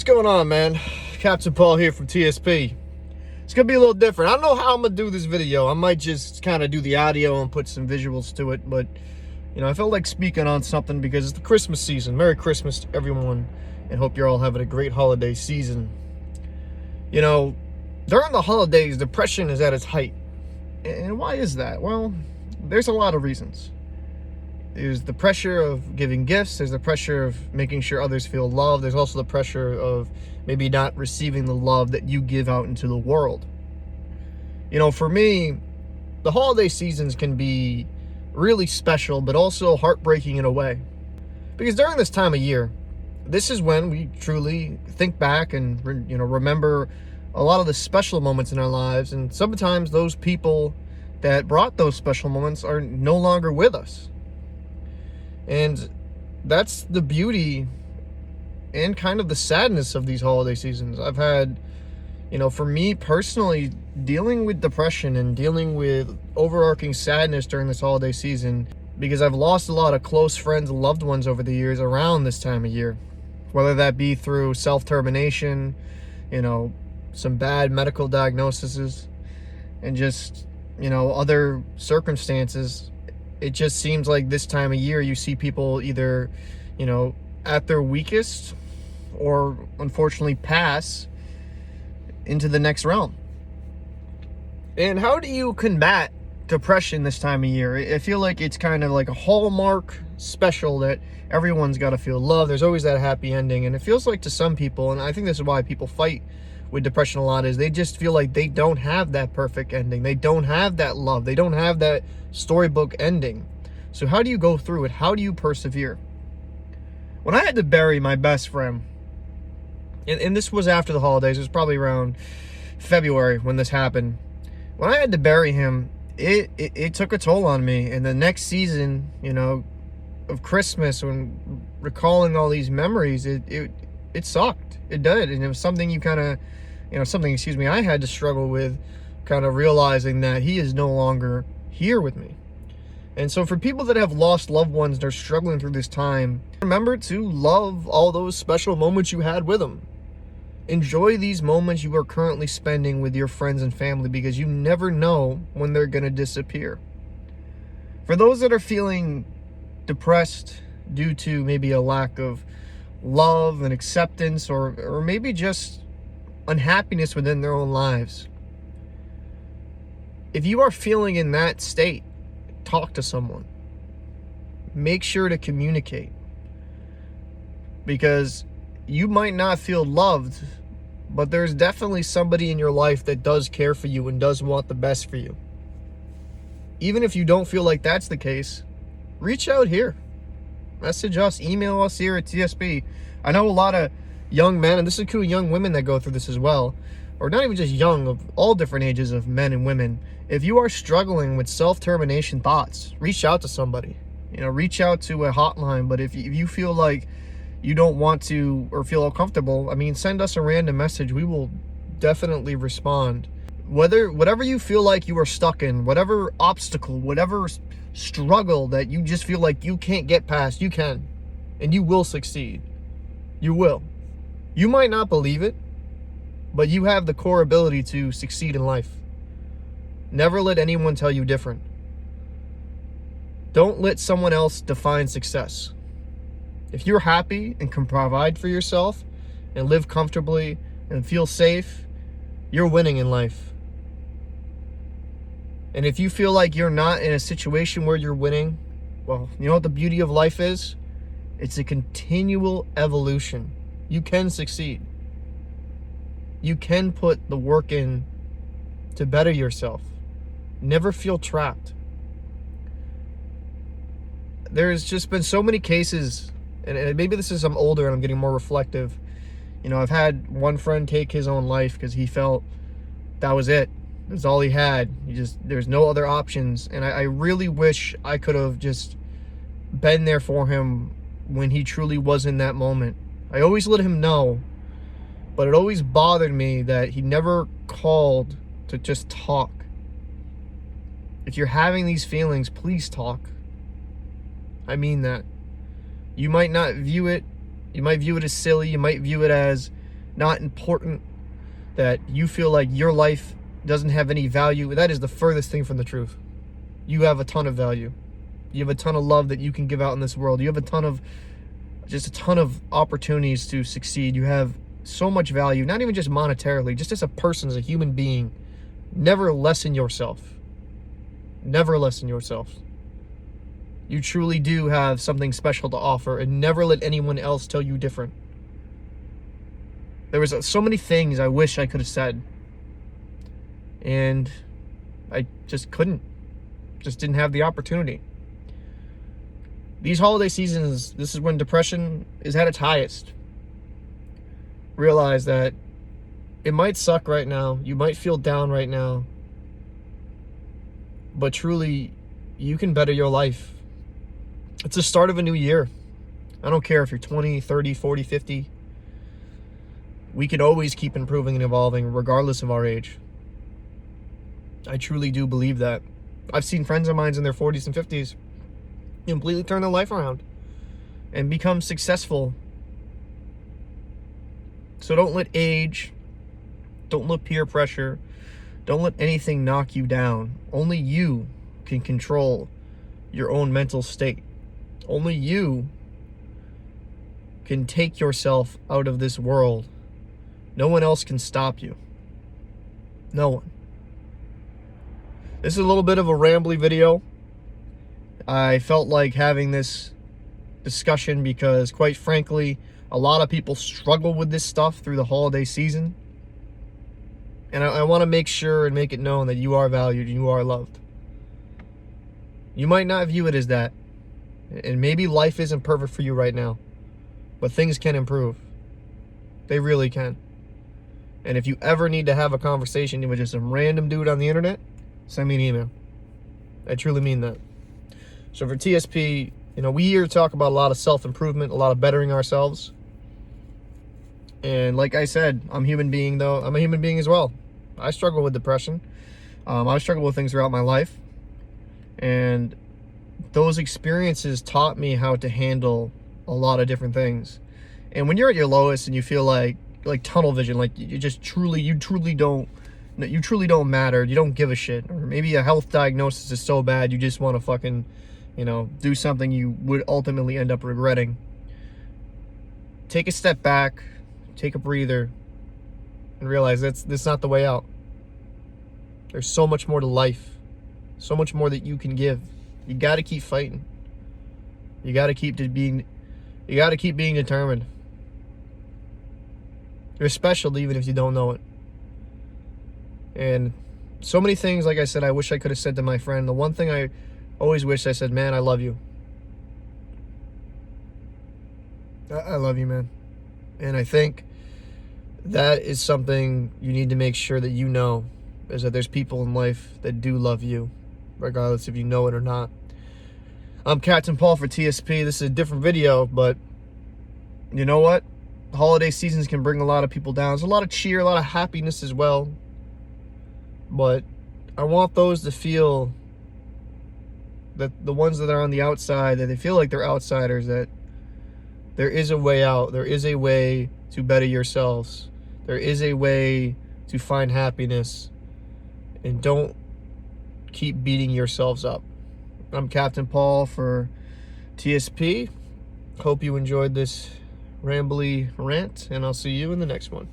going on, man? Captain Paul here from TSP. It's gonna be a little different. I don't know how I'm gonna do this video. I might just kind of do the audio and put some visuals to it, but I felt like speaking on something because it's the Christmas season. Merry Christmas to everyone, and hope you're all having a great holiday season. During the holidays, depression is at its height. And why is that? Well, there's a lot of reasons. There's the pressure of giving gifts. There's the pressure of making sure others feel loved. There's also the pressure of maybe not receiving the love that you give out into the world. For me, the holiday seasons can be really special, but also heartbreaking in a way. Because during this time of year, this is when we truly think back and remember a lot of the special moments in our lives. And sometimes those people that brought those special moments are no longer with us. And that's the beauty and kind of the sadness of these holiday seasons. I've had, for me personally, dealing with depression and dealing with overarching sadness during this holiday season, because I've lost a lot of close friends and loved ones over the years around this time of year, whether that be through self-termination, some bad medical diagnoses, and just, other circumstances. It just seems like this time of year you see people either, at their weakest or unfortunately pass into the next realm. And how do you combat depression this time of year? I feel like it's kind of like a hallmark special that everyone's got to feel love. There's always that happy ending. And it feels like to some people, and I think this is why people fight with depression a lot, is they just feel like they don't have that perfect ending. They don't have that love. They don't have that storybook ending. So how do you go through it? How do you persevere? When I had to bury my best friend, and this was after the holidays, it was probably around February when this happened. When I had to bury him, it took a toll on me. And the next season, of Christmas, when recalling all these memories, it sucked. It did. And it was something I had to struggle with, kind of realizing that he is no longer here with me. And so for people that have lost loved ones and are struggling through this time, remember to love all those special moments you had with them. Enjoy these moments you are currently spending with your friends and family, because you never know when they're going to disappear. For those that are feeling depressed due to maybe a lack of love and acceptance, or maybe just unhappiness within their own lives, if you are feeling in that state, talk to someone. Make sure to communicate, because you might not feel loved, but there's definitely somebody in your life that does care for you and does want the best for you. Even if you don't feel like that's the case, reach out here. Message us, email us here at TSP. I know a lot of young men, and this includes young women that go through this as well, or not even just young, of all different ages of men and women. If you are struggling with self-termination thoughts, reach out to somebody. Reach out to a hotline. But if you feel like you don't want to or feel uncomfortable, send us a random message. We will definitely respond. Whatever you feel like you are stuck in, whatever obstacle, whatever struggle that you just feel like you can't get past, you can, and you will succeed. You will. You might not believe it, but you have the core ability to succeed in life. Never let anyone tell you different. Don't let someone else define success. If you're happy and can provide for yourself and live comfortably and feel safe, you're winning in life. And if you feel like you're not in a situation where you're winning, well, you know what the beauty of life is? It's a continual evolution. You can succeed. You can put the work in to better yourself. Never feel trapped. There's just been so many cases, and maybe this is I'm older and I'm getting more reflective. I've had one friend take his own life because he felt that was it. That's all he had. There's no other options. And I really wish I could have just been there for him when he truly was in that moment. I always let him know, but it always bothered me that he never called to just talk. If you're having these feelings, please talk. I mean that. You might not view it, you might view it as silly, you might view it as not important, that you feel like your life doesn't have any value, that is the furthest thing from the truth. You have a ton of value. You have a ton of love that you can give out in this world. You have a ton of opportunities to succeed. You have so much value, not even just monetarily, just as a person, as a human being. Never lessen yourself. Never lessen yourself. You truly do have something special to offer, and never let anyone else tell you different. There was so many things I wish I could have said, and I just couldn't. Just didn't have the opportunity. These holiday seasons, this is when depression is at its highest. Realize that it might suck right now. You might feel down right now. But truly, you can better your life. It's the start of a new year. I don't care if you're 20, 30, 40, 50. We can always keep improving and evolving regardless of our age. I truly do believe that. I've seen friends of mine in their 40s and 50s completely turn their life around and become successful. So don't let age, don't let peer pressure, don't let anything knock you down. Only you can control your own mental state. Only you can take yourself out of this world. No one else can stop you. No one. This is a little bit of a rambly video. I felt like having this discussion because, quite frankly, a lot of people struggle with this stuff through the holiday season. And I want to make sure and make it known that you are valued and you are loved. You might not view it as that. And maybe life isn't perfect for you right now. But things can improve. They really can. And if you ever need to have a conversation with just some random dude on the internet, send me an email. I truly mean that. So for TSP, we here talk about a lot of self-improvement, a lot of bettering ourselves. And like I said, I'm a human being, though. I'm a human being as well. I struggle with depression. I struggle with things throughout my life. And those experiences taught me how to handle a lot of different things. And when you're at your lowest and you feel like tunnel vision, like you truly don't matter, you don't give a shit, or maybe a health diagnosis is so bad you just want to fucking, do something you would ultimately end up regretting. Take a step back, take a breather, and realize that's not the way out. There's so much more to life, so much more that you can give. You got to keep fighting. You got to keep being determined. You're special even if you don't know it. And so many things, like I said, I wish I could have said to my friend. The one thing I always wish I said, man, I love you. I love you, man. And I think that is something you need to make sure that you know, is that there's people in life that do love you, regardless if you know it or not. I'm Captain Paul for TSP. This is a different video, but you know what? Holiday seasons can bring a lot of people down. There's a lot of cheer, a lot of happiness as well. But I want those to feel that the ones that are on the outside, that they feel like they're outsiders, that there is a way out. There is a way to better yourselves. There is a way to find happiness. And don't keep beating yourselves up. I'm Captain Paul for TSP. Hope you enjoyed this rambly rant, and I'll see you in the next one.